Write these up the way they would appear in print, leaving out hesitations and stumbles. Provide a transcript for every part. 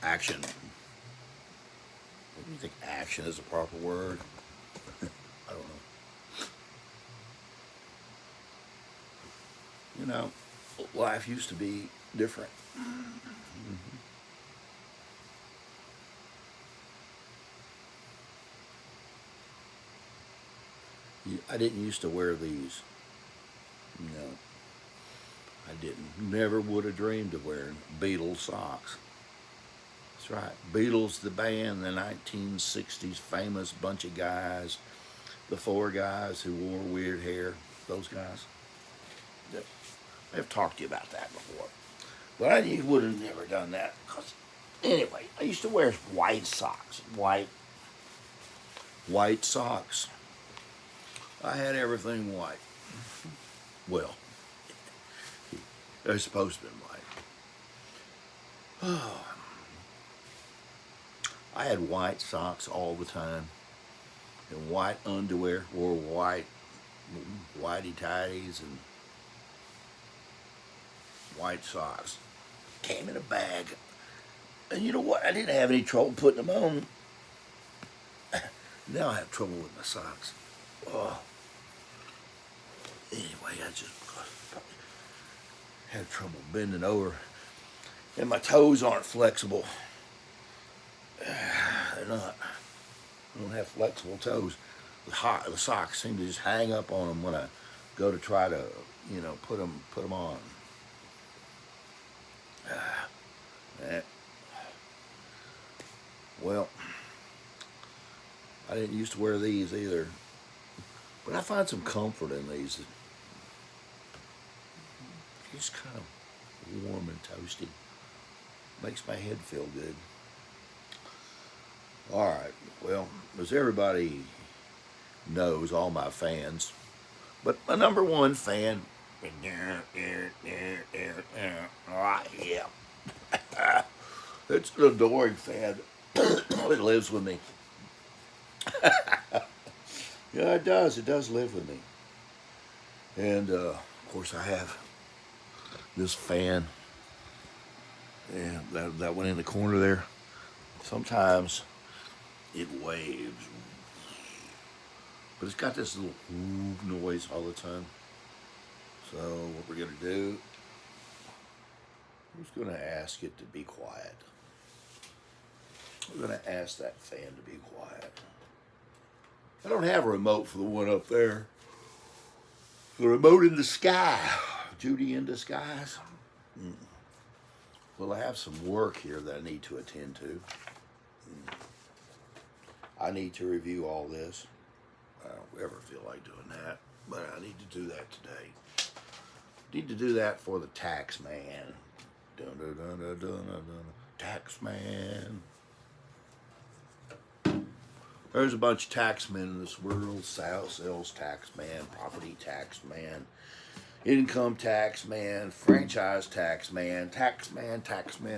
action. What do you think action is a proper word? I don't know. You know, life used to be different. I didn't used to wear these. No, I didn't. Never would have dreamed of wearing Beatles socks. That's right. Beatles, the band, the 1960s famous bunch of guys, the four guys who wore weird hair, those guys. I've talked to you about that before. But I would have never done that. Anyway, I used to wear white socks. White socks. I had everything white. Well, they're supposed to be white. I had white socks all the time. And white underwear, wore whitey tidies and white socks. Came in a bag. And you know what? I didn't have any trouble putting them on. Now I have trouble with my socks. Oh. Anyway, I just have trouble bending over. And my toes aren't flexible. They're not. I don't have flexible toes. The socks seem to just hang up on them when I go to try to, put them on. Well, I didn't used to wear these either, but I find some comfort in these. It's kind of warm and toasty. Makes my head feel good. All right, well, as everybody knows, all my fans, but my number one fan, yeah, it's an adoring fan. It lives with me. Yeah, it does. It does live with me. And, of course, I have this fan. Yeah, that one in the corner there. Sometimes it waves. But it's got this little noise all the time. So what we're going to do, I'm just going to ask it to be quiet. We're going to ask that fan to be quiet. I don't have a remote for the one up there. The remote in the sky. Judy in disguise. Well, I have some work here that I need to attend to. I need to review all this. I don't ever feel like doing that, but I need to do that today. Need to do that for the tax man. Dun, dun, dun, dun, dun, dun, dun. Tax man. There's a bunch of tax men in this world. Sales tax man, property tax man, income tax man, franchise tax man,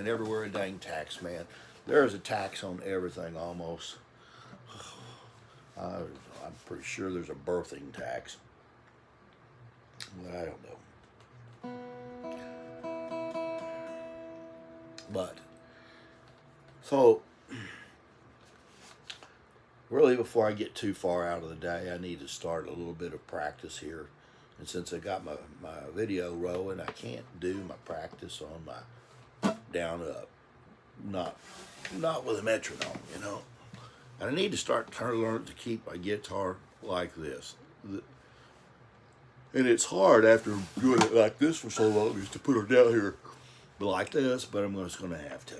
everywhere a dang tax man. There's a tax on everything almost. I'm pretty sure there's a birthing tax. But I don't know. But, so, really before I get too far out of the day, I need to start a little bit of practice here. And since I got my video rolling, I can't do my practice on my down up. Not with a metronome, And I need to start trying to learn to keep my guitar like this. And it's hard after doing it like this for so long is to put her down here like this, but I'm just going to have to.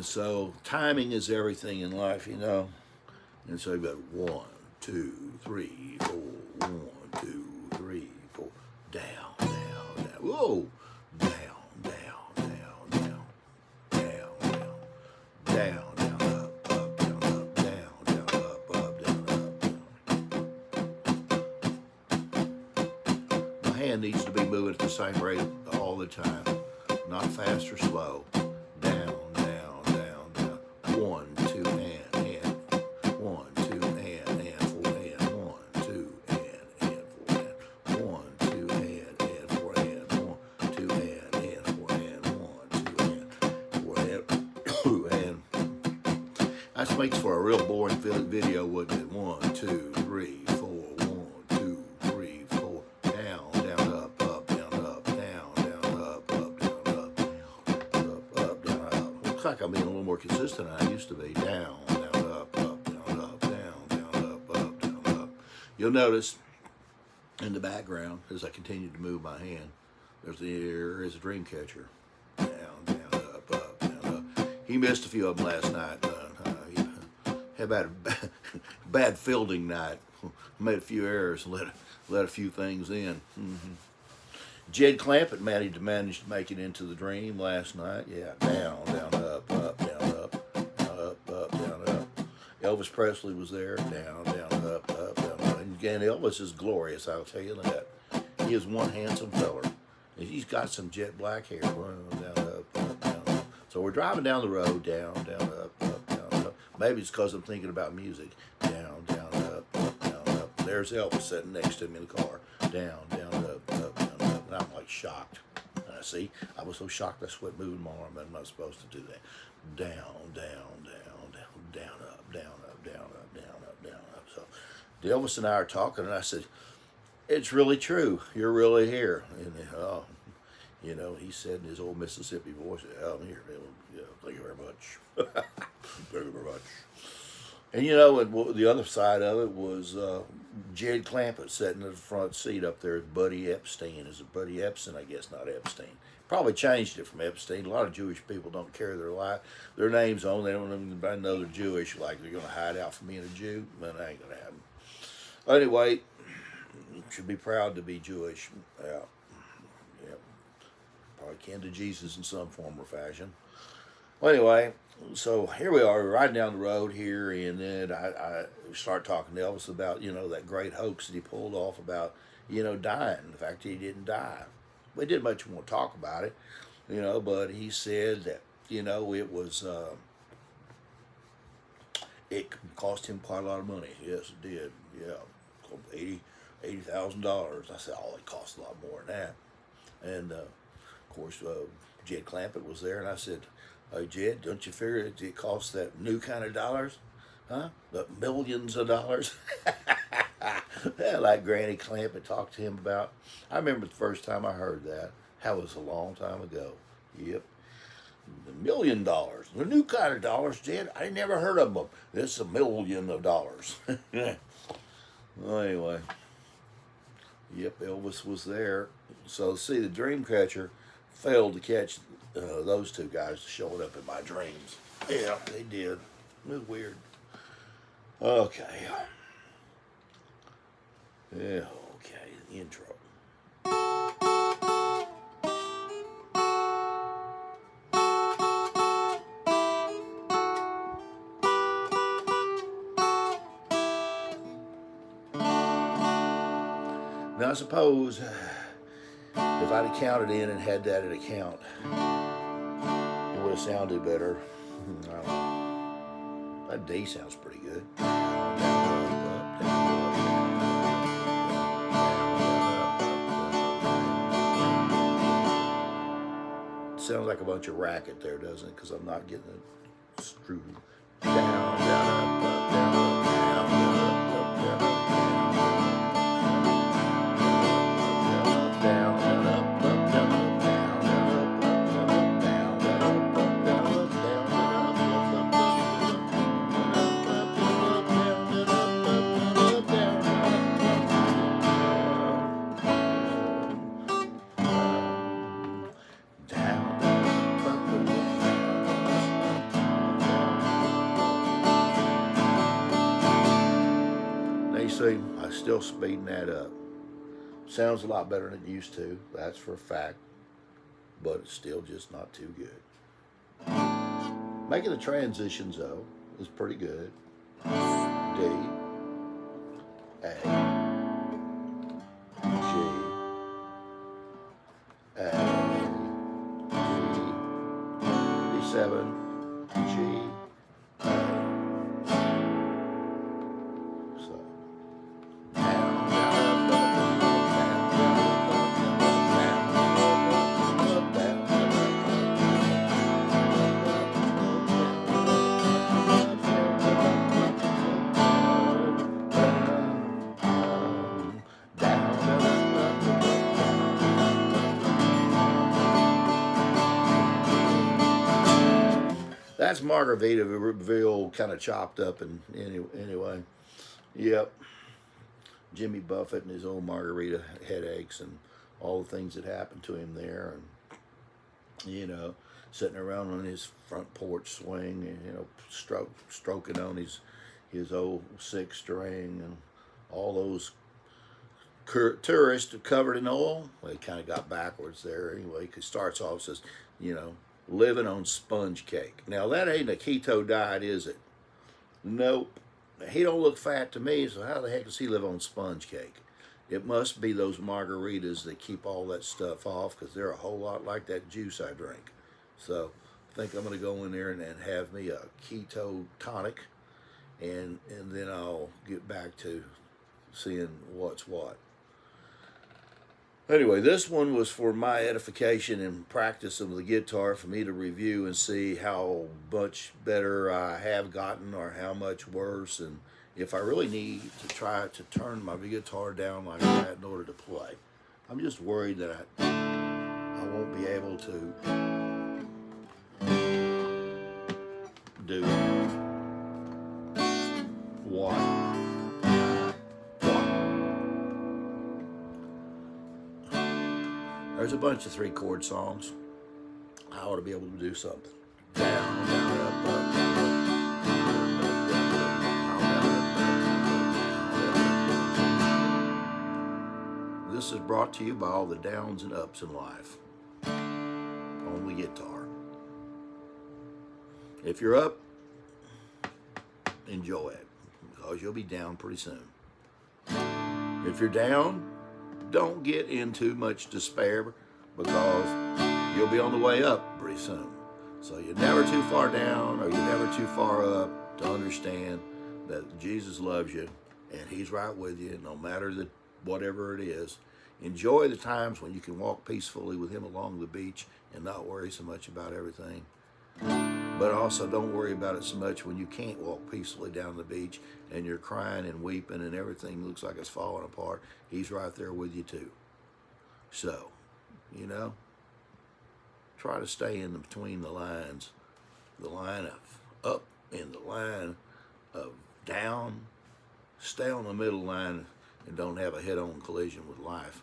So timing is everything in life, And so you've got 1, 2, 3, 4, 1, 2, 3, 4, down, down, down. Whoa! Down, down, down, down, down, down, down, down, up, down, up, down, down, up, down, up. My hand needs to be moving at the same rate all the time, not fast or slow. Down, down, down, down. 1, 2, and 1, 2, and 4, and 1, 2, and 4, and 1, 2, and 4, and 1, 2, and 4, and 1, 2, and That makes for a real boring video, wouldn't it? 1, 2, 3, 4. 1, 2, 3, 4. Down, down, up, up, down, up, down, down, up, up, down, up, up, up, down, up. Looks like I'm being a little more consistent than I used to be. Down, down, up, up, down, up, down, down, up, up, down, up. You'll notice in the background, as I continue to move my hand, there is a dream catcher. Down, down, up, up, down, up. He missed a few of them last night. Had a bad fielding night. Made a few errors and let a few things in. Jed Clampett managed to make it into the dream last night. Yeah, down, down, up, up, down, up, up, up, down, up. Elvis Presley was there. Down, down, up, up, down, up. And again, Elvis is glorious, I'll tell you that. He is one handsome feller. He's got some jet black hair. Down, up, up, down, up. So we're driving down the road. Down, down, up, up, down, up. Maybe it's because I'm thinking about music. Down, down, up, up, down, up. There's Elvis sitting next to me in the car. Down, down, up, up, down, up. And I'm like shocked. And I see, I was so shocked I quit moving my arm. I'm not supposed to do that. Down, down, down, down, down, up, down, up, down, up, down, up, down, up. So Elvis and I are talking, and I said, "It's really true. You're really here." And he said in his old Mississippi voice, "I'm here. Yeah, thank you very much." Thank you very much. And the other side of it was Jed Clampett sitting in the front seat up there with Buddy Epstein. Is it Buddy Epstein? I guess not Epstein. Probably changed it from Epstein. A lot of Jewish people don't carry their names on. They don't even know they're Jewish, like they're going to hide out from being a Jew. But that ain't going to happen. Anyway, should be proud to be Jewish. Yeah. Probably kin to Jesus in some form or fashion. Well, anyway, so here we are riding down the road here, and then I start talking to Elvis about, that great hoax that he pulled off about, dying, the fact that he didn't die. We didn't much want to talk about it, but he said that, it was, it cost him quite a lot of money. Yes, it did. Yeah, $80,000. I said, it cost a lot more than that. And, of course, Jed Clampett was there, and I said, "Hey, Jed, don't you figure it costs that new kind of dollars? Huh? The millions of dollars?" Like Granny Clampett talked to him about. I remember the first time I heard that. That was a long time ago. Yep. $1 million. The new kind of dollars, Jed. I never heard of them. It's $1 million. Well, anyway. Yep, Elvis was there. So, see, the Dreamcatcher failed to catch those two guys showing up in my dreams. Yeah, they did. It was weird. Okay. Yeah, okay, the intro. Now, I suppose if I'd have counted in and had that at account, it would have sounded better. I don't know. That D sounds pretty good. Sounds like a bunch of racket there, doesn't it? Because I'm not getting it screwed. Down, down, up, up, down, up, down, down, up, up, down, up. See, I'm still speeding that up. Sounds a lot better than it used to, that's for a fact, but it's still just not too good. Making the transitions, though, is pretty good. D, A, G, A, D, D7, G, that's Margaritaville kind of chopped up. And anyway, yep. Jimmy Buffett and his old margarita headaches and all the things that happened to him there, and sitting around on his front porch swing, and stroking on his old six string, and all those tourists covered in oil. Well, he kind of got backwards there anyway. Cause starts off says, living on sponge cake. Now that ain't a keto diet, is it? Nope. He don't look fat to me, so how the heck does he live on sponge cake? It must be those margaritas that keep all that stuff off, because they're a whole lot like that juice I drink. So I think I'm going to go in there and have me a keto tonic, and then I'll get back to seeing what's what. Anyway, this one was for my edification and practice of the guitar, for me to review and see how much better I have gotten or how much worse, and if I really need to try to turn my guitar down like that in order to play. I'm just worried that I won't be able to do what. There's a bunch of 3-chord songs. I ought to be able to do something. Down, down, up, up, up, up. This is brought to you by all the downs and ups in life on the guitar. If you're up, enjoy it, because you'll be down pretty soon. If you're down, don't get in too much despair, because you'll be on the way up pretty soon. So you're never too far down or you're never too far up to understand that Jesus loves you and he's right with you, no matter whatever it is. Enjoy the times when you can walk peacefully with him along the beach and not worry so much about everything. But also don't worry about it so much when you can't walk peacefully down the beach and you're crying and weeping and everything looks like it's falling apart. He's right there with you too. So, try to stay in between the lines. The line of up and the line of down. Stay on the middle line and don't have a head-on collision with life.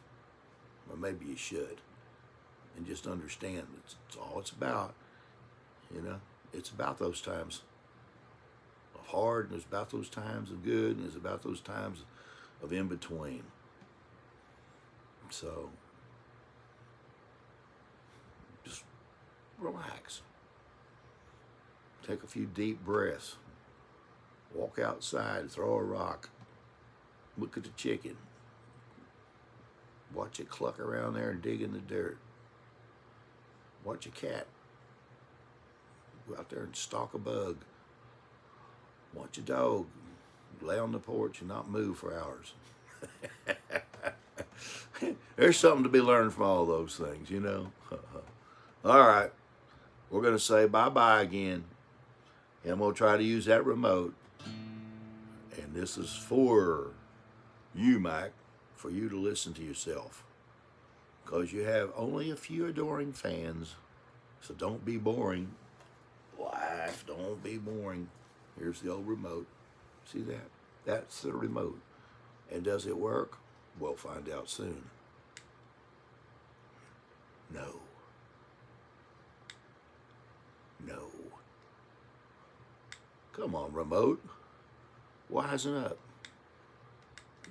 Or maybe you should. And just understand that's all it's about. It's about those times of hard, and it's about those times of good, and it's about those times of in between. So just relax. Take a few deep breaths. Walk outside, throw a rock. Look at the chicken. Watch it cluck around there and dig in the dirt. Watch a cat go out there and stalk a bug. Watch a dog lay on the porch and not move for hours. There's something to be learned from all those things, All right. We're going to say bye-bye again. And I'm going to try to use that remote. And this is for you, Mike, for you to listen to yourself. Because you have only a few adoring fans. So don't be boring. Life, don't be boring. Here's the old remote. See that? That's the remote. And does it work? We'll find out soon. No. No. Come on, remote. Wisen up.